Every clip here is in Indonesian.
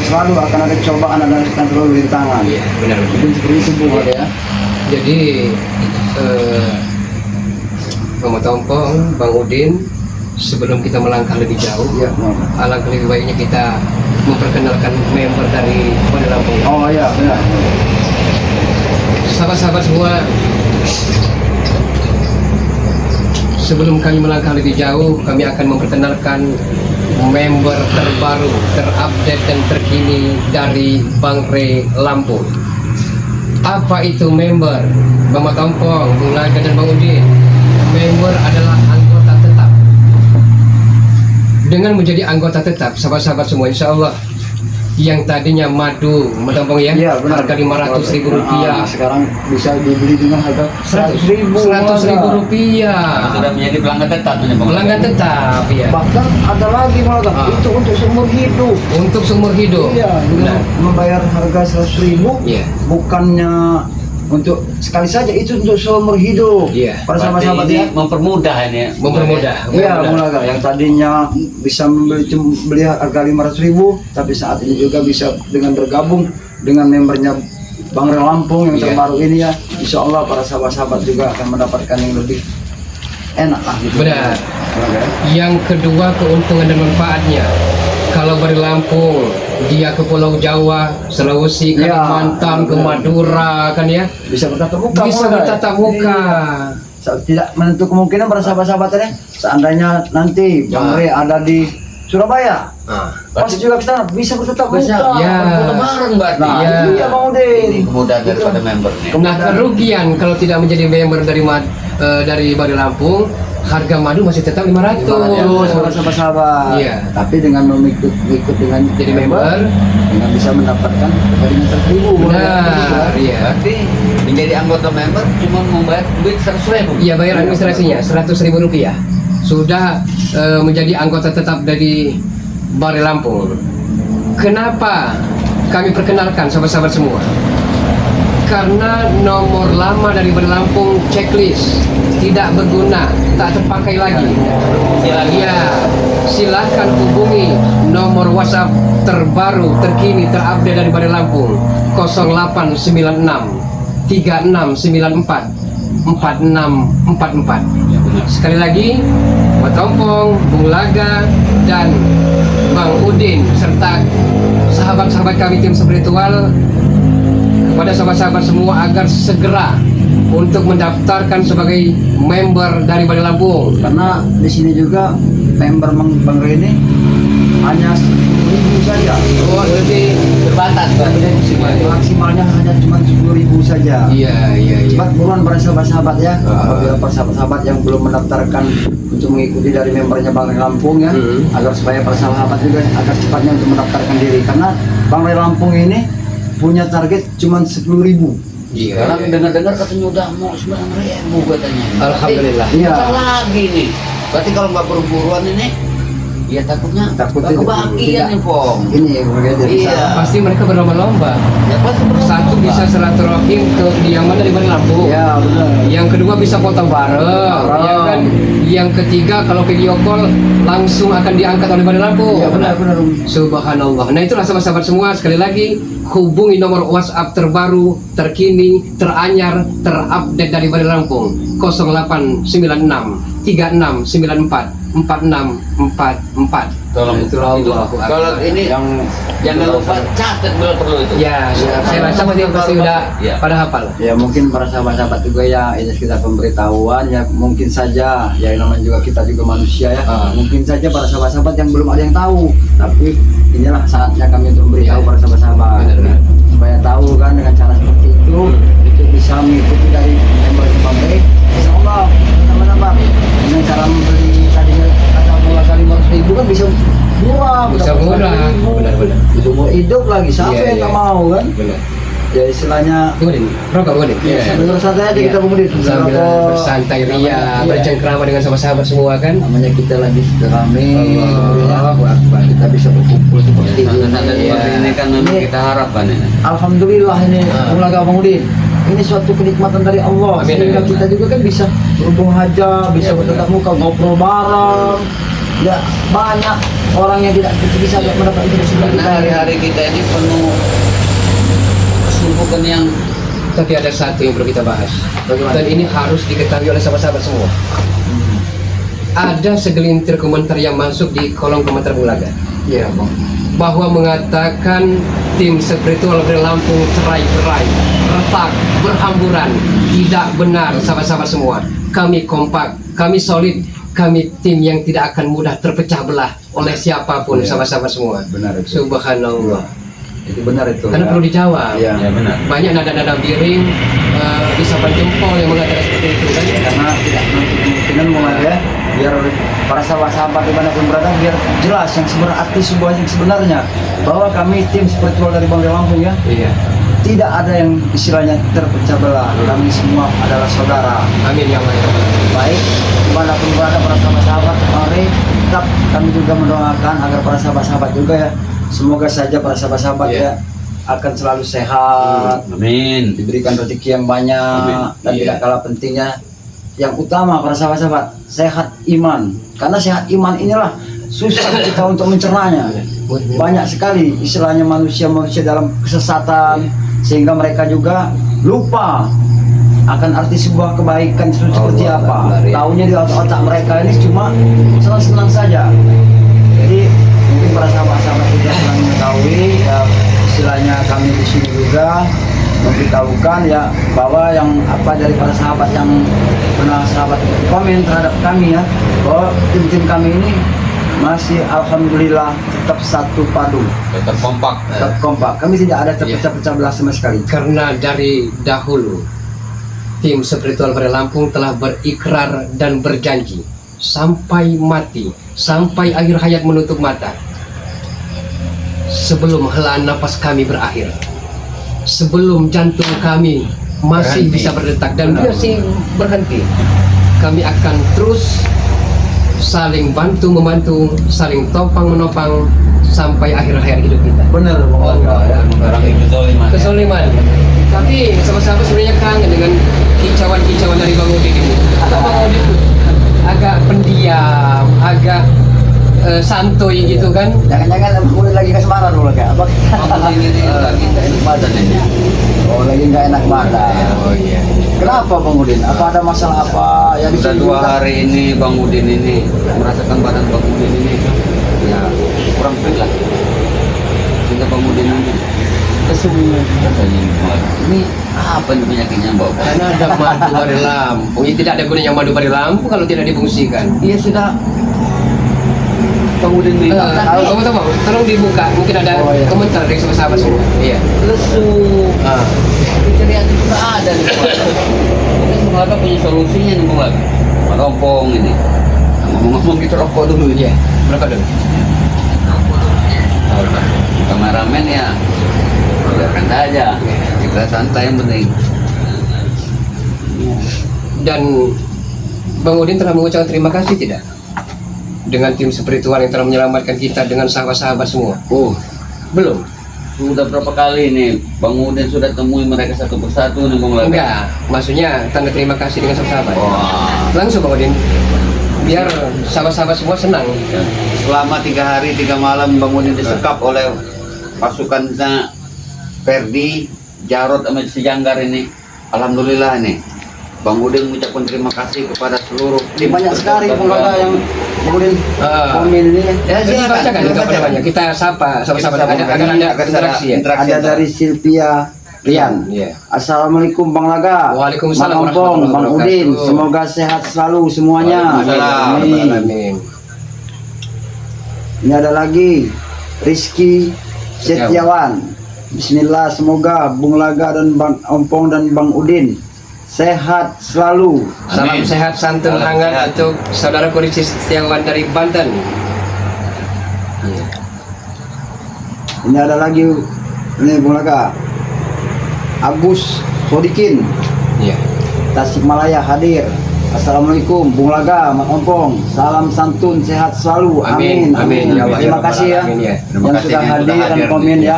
selalu akan ada cobaan, ada akan selalu rintangan. Iya, benar. Mungkin seperti itu Bu ya. Jadi Bang Tompong, Bang Udin, sebelum kita melangkah lebih jauh, Iya, alangkah lebih baiknya kita memperkenalkan member dari Bali Lampung. oh iya, benar. Sahabat-sahabat semua, sebelum kami melangkah lebih jauh, kami akan memperkenalkan member terbaru, terupdate dan terkini dari Bangre Lampung. Apa itu member? Bang Tompong, Bung Laga dan Bang Udin. Member adalah anggota tetap. Dengan menjadi anggota tetap, sahabat-sahabat semua, insya Allah yang tadinya madu, Bang Tompong ya, Iya, benar. harga Rp500.000, sekarang bisa dibeli dengan harga Rp100.000. Rupiah. Sudah menjadi pelanggan tetap. Pelanggan tetap, ya. Bahkan ada lagi malah itu untuk seumur hidup. Untuk seumur hidup. Iya, dengan Benar. membayar harga Rp100.000, Iya. bukannya untuk sekali saja, itu untuk seumur hidup. Iya. Para sahabat-sahabat ya. Mempermudah ini ya. Mempermudah. Iya, mulai yang tadinya bisa beli harga Rp500.000, tapi saat ini juga bisa dengan bergabung dengan membernya Bangre Lampung yang Iya. terbaru ini ya. Insya Allah para sahabat-sahabat juga akan mendapatkan yang lebih enak lah gitu. Benar. Mulai. Yang kedua, keuntungan dan manfaatnya. Kalau Bali Lampung, dia ke Pulau Jawa, Sulawesi, Iya, Kalimantan, ke benar. Madura, kan ya, Bisa bertatap muka. bisa mulai. bertatap muka. Iya. Tidak menutup kemungkinan para sahabat-sahabat ini, seandainya nanti Bangre ada di Surabaya, Nah, pas juga ke sana bisa bertatap muka. Bisa. Ya. Lebaran berarti. Nah, Iya. iya Bang Udin. Ini kemudahan daripada membernya. nah, kerugian kalau tidak menjadi member dari Bali Lampung, harga madu masih tetap 500. Terus para sahabat-sahabat. Iya. Tapi dengan mengikut dengan Jadi member, dengan bisa mendapatkan kepentingan Rp100.000. benar, iya. Berarti menjadi anggota member cuma membayar duit 100.000. Iya, bayar administrasinya Rp100.000. Sudah menjadi anggota tetap dari Bali Lampung. Kenapa kami perkenalkan sahabat-sahabat semua? Karena nomor lama dari Bali Lampung checklist tidak berguna, tak terpakai lagi. Ya, silakan hubungi nomor WhatsApp terbaru, terkini, terupdate dari Bali Lampung 0896 3694 4644. Sekali lagi, Bang Tompong, Bung Laga, dan Bang Udin serta sahabat-sahabat kami tim spiritual kepada sahabat-sahabat semua agar segera untuk mendaftarkan sebagai member dari Bali Lampung. Karena di sini juga member Bangre ini hanya Rp10.000 saja. Oh, lebih Terbatas berarti. Maksimalnya hanya cuma Rp10.000 saja. iya. Cepat buruan para sahabat-sahabat ya. Apabila para sahabat-sahabat yang belum mendaftarkan untuk mengikuti dari membernya Bangre Lampung ya, agar supaya para sahabat juga agar cepatnya untuk mendaftarkan diri. Karena Bangre Lampung ini punya target cuma Rp10.000. Iya. Sekarang dengar-dengar katanya udah mau 9.000 katanya. Alhamdulillah. Berarti Iya. bentar lagi nih. Berarti kalau nggak buru-buruan ini, ya takutnya Takutnya nggak kebahagiaan nih, Pong. Ini berbeda bisa. Iya. Pasti mereka berlomba-lomba. Ya pasti Satu bisa silaturahim ke kediaman dari Bali Lampung. Ya benar. Yang kedua bisa foto bareng, ya kan? Yang ketiga kalau video call langsung akan diangkat oleh Bali Lampung. Iya benar. Subhanallah. Nah itulah sahabat-sahabat semua, sekali lagi hubungi nomor WhatsApp terbaru, terkini, teranyar, terupdate dari Bali Lampung 0896 3694 4644. Tolong Itulah Allah. Kalau ini Yang jangan lupa catat kalau perlu itu. Ya, saya rasa pasti udah Ya. pada hafal. ya mungkin para sahabat-sahabat juga ya, ini sekitar pemberitahuan ya, mungkin saja ya namanya juga kita juga manusia ya, mungkin saja para sahabat-sahabat yang belum ada yang tahu, tapi inilah saatnya kami untuk memberitahu Ya. para sahabat-sahabat Benar. supaya tahu kan dengan cara seperti itu bisa mengikuti dari member Bangre. Insya Allah teman-teman dengan cara membeli tadinya kata mulai kali Rp500.000 kan bisa murah, Bisa murah. Rp100.000. Benar-benar. Bisa mau hidup lagi, siapa Iya, yang nggak iya. mau kan? Benar. Ya istilahnya Kemudian, rokok kemudian. ya, sambil santai aja kita kemudian Sambil bersantai ria, bercengkrama dengan sama-sahabat semua kan. namanya kita lagi rame, Allahu Akbar. kita bisa berkumpul seperti ini. Sangat-sangat seperti ini kan memang Ini- kita harapkan ini. Alhamdulillah ini Ulaga Bang Udin. Ini suatu kenikmatan dari Allah. Amin, Sehingga amin. kita juga kan bisa berhubung haja, bisa Ya, benar. bertatap muka, ngobrol bareng. Ya banyak orang yang tidak bisa mendapat informasi dari Karena kita. hari-hari kita ini penuh kesibukan yang Tapi ada satu yang perlu kita bahas. Bagaimana? Dan ini harus diketahui oleh sahabat-sahabat semua. Ada segelintir komentar yang masuk di kolom komentar Bulaga Iya bang. bahwa mengatakan tim spiritual dari Lampung cerai-berai, retak, berhamburan. Tidak benar sahabat-sahabat semua. Kami kompak, kami solid, kami tim yang tidak akan mudah terpecah belah oleh siapapun Iya. sahabat-sahabat semua. Benar itu. Subhanallah. Itu benar itu. Karena ya. perlu dijawab. Iya. ya benar. Banyak nada-nada miring, isapan jempol yang mengatakan seperti itu kan. Karena tidak menutup kemungkinan mulai ya, biar para sahabat-sahabat dimanapun berada biar jelas yang sebenarnya arti sebuah yang sebenarnya bahwa kami tim spiritual dari Bang Lampung ya Iya. tidak ada yang istilahnya terpecah belah. Kami semua adalah saudara. Amin ya Allah. Ya Allah. Baik dimanapun berada para sahabat-sahabat, mari tetap kami juga mendoakan agar para sahabat-sahabat juga ya, semoga saja para sahabat-sahabat Iya. ya akan selalu sehat, Amin. diberikan rezeki yang banyak. Amin. Dan Iya. tidak kalah pentingnya yang utama para sahabat-sahabat sehat iman, karena sehat iman inilah susah kita untuk mencernanya. Banyak sekali istilahnya manusia-manusia dalam kesesatan sehingga mereka juga lupa akan arti sebuah kebaikan itu seperti Allah, apa. benar, ya. Taunya di otak-otak mereka ini cuma senang-senang saja. Jadi mungkin para sahabat-sahabat juga sedang mengetahui ya, istilahnya kami di sini juga memberitahukan ya bahwa yang apa dari para sahabat yang pernah sahabat komen terhadap kami ya, bahwa tim-tim kami ini masih alhamdulillah tetap satu padu, Tetap kompak. tetap kompak. Kami tidak ada terpecah-pecah belah sama sekali. Karena dari dahulu tim spiritual Pada Lampung telah berikrar dan berjanji sampai mati, sampai akhir hayat menutup mata, sebelum helaan napas kami berakhir, sebelum jantung kami masih Berhenti. bisa berdetak dan Benar. masih berhenti, kami akan terus saling bantu membantu, saling topang menopang sampai akhir hayat hidup kita. Benar Bang Laga, ya. Orang itu zoliman. Kesoliman. Tapi sama-sama sebenarnya kangen dengan kicauan-kicauan dari Bang Udin ini. Atau Bang Udin agak pendiam, agak santuy gitu kan. Jangan-jangan mulai lagi kasmaran dulu kayak apa? Bang ini lagi tak enak badan ini. Oh lagi nggak enak badan. Oh iya. Kenapa Bang Udin? Apa ada masalah apa? Ya Sudah 2 hari ini Bang Udin ini merasakan badan Bang Udin ini ya kurang fit lah. Sehingga Bang Udin ini kesum rasanya ini apa nih penyakitnya Mbak? Karena ada madu dari Lampung. Ya, tidak ada gunanya madu dari Lampung kalau tidak difungsikan. Iya sudah Bang Udin bilang tadi Kamu tahu Bang, tolong dibuka. Mungkin ada Oh, iya. komentar dari sahabat semua. Iya. lesu. Ah. Pencarian itu nggak ada nih Bang. Mungkin Bang Laga punya solusinya nih Bang Laga. Rompong ini. Ngomong-ngomong kita rokok dulu Iya. Berapa dulu? kameramen ya biarkan saja kita santai yang penting. Dan Bang Udin telah mengucapkan terima kasih tidak dengan tim spiritual yang telah menyelamatkan kita dengan sahabat-sahabat semua? Belum? Sudah berapa kali nih Bang Udin sudah temui mereka satu persatu nih Bang Laga? Enggak, maksudnya tanda terima kasih dengan sahabat-sahabat. Wah. Langsung Bang Udin, biar sahabat-sahabat semua senang. Selama 3 hari 3 malam Bang Udin disekap oleh pasukan Ferdi, Jarod sama si Janggar ini. Alhamdulillah nih Bang Udin mengucapkan terima kasih kepada seluruh tim. banyak sekali Bang Laga yang Bang Udin Ah. komen ini. Ya, Jadi silakan. bacakan Silakan. namanya. Kita sapa sahabat-sahabat Kita ada sapa. agar ada Agar interaksi ya. interaksi. Ada dari Sylvia Rian. Iya. Assalamualaikum Bang Laga. Waalaikumsalam Bang Ompong, warahmatullahi Bang Udin, wabarakatuh. semoga sehat selalu semuanya. Waalaikumsalam. Amin. Amin. Ini ada lagi Rizky Setiawan. Bismillah, semoga Bung Laga dan Bang Ompong dan Bang Udin sehat selalu. Salam Amin. sehat santun Salam hangat sehat. untuk saudara Rizky Setiawan dari Banten. Iya. Ini ada lagi ini Bung Laga. Agus Sodikin, Iya. Tasikmalaya hadir. Assalamualaikum Bung Laga, Mak Ompong. Salam santun, sehat selalu. Amin. Amin. Ya Allah, ya Terima Rabbal kasih ya, Alamin, ya. Terima yang kasih sudah yang hadir sudah dan hadir komen nih. ya.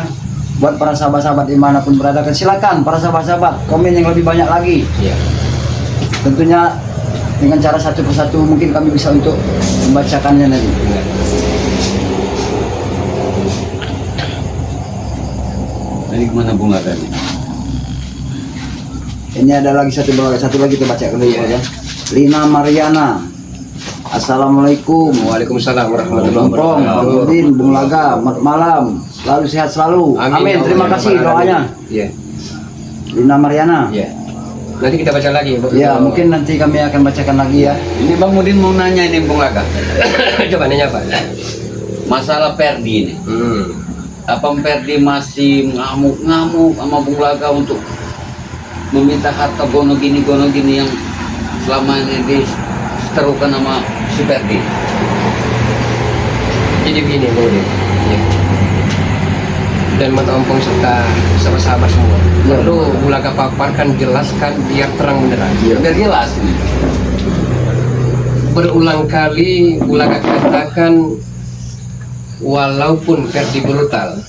Buat para sahabat-sahabat dimanapun berada, kan silakan para sahabat-sahabat komen yang lebih banyak lagi. Iya. Tentunya dengan cara satu persatu mungkin kami bisa untuk membacakannya nanti. Ini gimana Bung Laga nih? Ini ada lagi satu lagi kita baca dulu ya. Lina Mariana. Assalamualaikum. Waalaikumsalam warahmatullahi Bung Pong, wabarakatuh. Bang Udin, Bung Laga, malam. Selalu sehat selalu. Amin. Terima kasih doanya. Iya. Lina Mariana. Iya. Nanti kita baca lagi. Ya, mungkin nanti kami akan bacakan lagi ya. Ini Bang Udin mau nanya ini Bung Laga. Coba nanya apa? Masalah Perdi ini. Apa Perdi masih ngamuk-ngamuk sama Bung Laga untuk meminta harta gono gini yang selama ini diseterukan sama si Perdi? Jadi begini Bung Udin. Ya. Dan Mata Ompong serta sahabat-sahabat semua perlu Bulaga paparkan, jelaskan biar terang benderang. Biar jelas nih. Berulang kali Bulaga katakan walaupun Perdi brutal,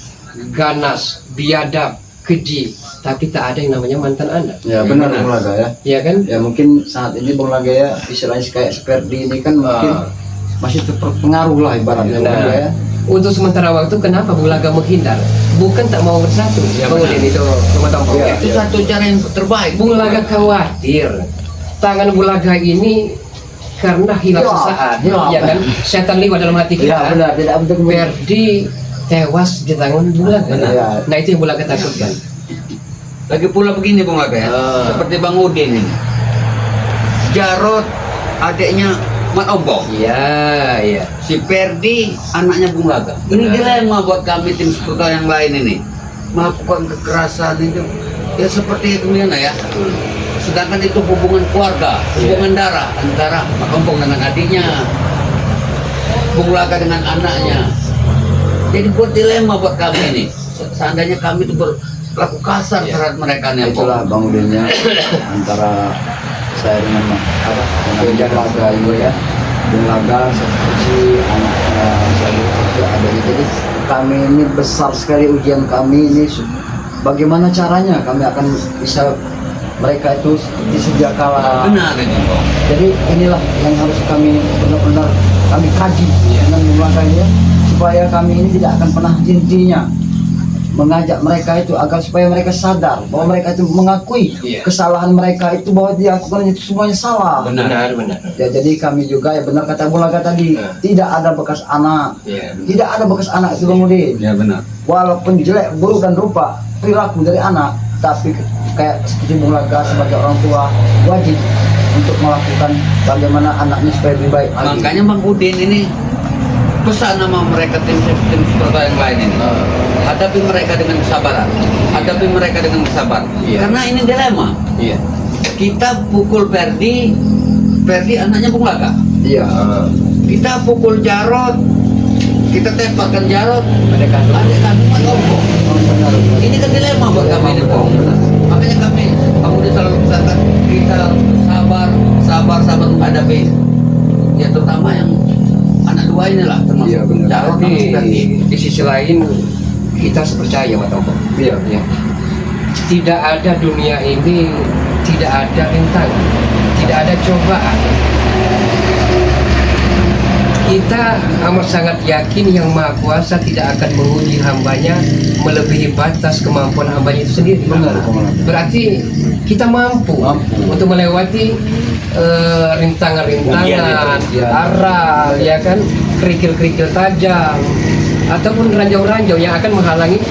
ganas, biadab, keji, tapi tak ada yang namanya mantan anak. Ya benar Bung Laga ya. Ya kan? Ya mungkin saat ini Bung Laga ya istilahnya kayak seperti ini kan mungkin masih terpengaruh lah ibaratnya Bung Laga ya. Untuk sementara waktu kenapa Bulaga menghindar? Bukan tak mau bersatu. Ya, Bung Udin itu Mata Ompong. Ya, Itu satu cara yang terbaik. Bulaga khawatir tangan Bulaga ini karena hilaf Hilaf, sesaat, hilaf. ya kan? Setan liwat dalam hati kita. Ya benar, tidak untuk Perdi tewas di tangan Bulaga. Ya. Nah itu yang Bulaga takutkan. Lagi pula begini Bung Laga ya. Seperti Bang Udin ini. Jarod adiknya Mat Ompong. Iya, iya. Si Perdi anaknya Bung Laga. Ini Benar. dilema buat kami tim supporter yang lain ini. Melakukan kekerasan itu ya seperti itu ya. Sedangkan itu hubungan keluarga, hubungan darah antara Mat Ompong dengan adiknya, Bung Laga dengan anaknya. Jadi buat dilema buat kami ini. Seandainya kami itu berlaku kasar terhadap mereka nih. itulah Bang Udinnya antara saya dengan dengan Bung Laga itu ya. Bung Laga seperti anaknya saya seperti adanya. Jadi kami ini besar sekali ujian kami ini. Bagaimana caranya kami akan bisa mereka itu seperti sedia kala. Benar ini Bang. Jadi inilah yang harus kami benar-benar kami kaji dengan Bung Laga ini ya, supaya kami ini tidak akan pernah henti-hentinya mengajak mereka itu agar supaya mereka sadar bahwa mereka itu mengakui kesalahan mereka itu bahwa dia lakukan itu semuanya salah. Benar, benar. Ya, jadi kami juga ya benar kata Bung Laga tadi tidak ada bekas anak, Iya. tidak ada bekas anak itu Bang Udin. Ya benar. Walaupun jelek, buruk dan rupa perilaku dari anak, tapi kayak seperti Bung Laga sebagai orang tua wajib untuk melakukan bagaimana anaknya supaya lebih baik lagi. Makanya Bang Udin ini pesan sama mereka tim supporter yang lain ini. Hadapi mereka dengan kesabaran. Hadapi mereka dengan kesabaran. Iya. Karena ini dilema. Iya. Kita pukul Perdi anaknya Bung Laga. Iya. Kita pukul Jarod, kita tembakkan Jarod, Ada kandung. adik kandung Mat Ompong. Benar. Ini kan dilema buat kami ini Bang. Makanya kami Udin selalu pesankan kita harus sabar menghadapi ya terutama yang anak dua inilah termasuk Iya, benar. Jarod sama Tapi Perdi. di sisi lain kita percaya Mata Ompong. Iya. Ya. Tidak ada dunia ini, tidak ada rintangan, tidak ada cobaan. Kita amat sangat yakin yang Maha Kuasa tidak akan menguji hambanya melebihi batas kemampuan hambanya itu sendiri. Benar, benar. Berarti kita mampu untuk melewati rintangan-rintangan, Ujian arah, ya kan, kerikil-kerikil tajam, ataupun ranjau-ranjau yang akan menghalangi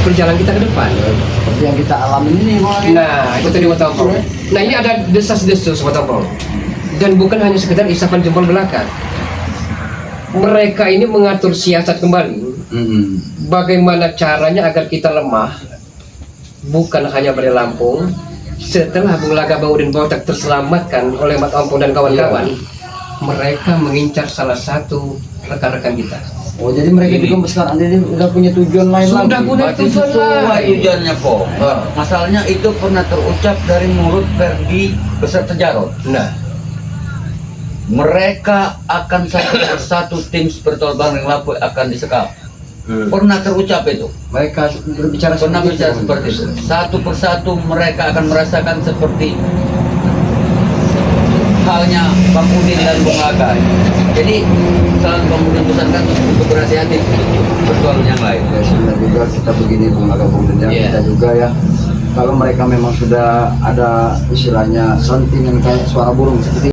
perjalanan kita ke depan. Seperti yang kita alami ini Bang. Nah, itu tadi Mata Ompong. Nah, ini ada desas-desus Mata Ompong. Dan bukan hanya sekedar isapan jempol belaka. Mereka ini mengatur siasat kembali. Bagaimana caranya agar kita lemah, bukan hanya Bari Lampung. Setelah Bung Laga, Bang Udin Botak terselamatkan oleh Mat Ompong dan kawan-kawan, mereka mengincar salah satu rekan-rekan kita. Oh, jadi mereka Ini. juga sekarang ini udah punya tujuan lain Sudah lagi. punya Berarti tujuan sesuai lain. tujuannya Po. Masalahnya itu pernah terucap dari mulut Perdi beserta Jarod. Nah, Mereka akan satu persatu tim seperti Bang Lampung akan disekap. Pernah terucap itu. Mereka berbicara Pernah seperti bicara itu. seperti itu. Satu persatu mereka akan merasakan seperti halnya Bang Udin dan Bung Aga. Jadi saran Bang Udin pesankan untuk berhati-hati persoalan yang lain. Ya sebenarnya juga kita begini Bung Aga Bung Udin, ya. Iya. Kita juga ya, kalau mereka memang sudah ada istilahnya sentingan kayak suara burung seperti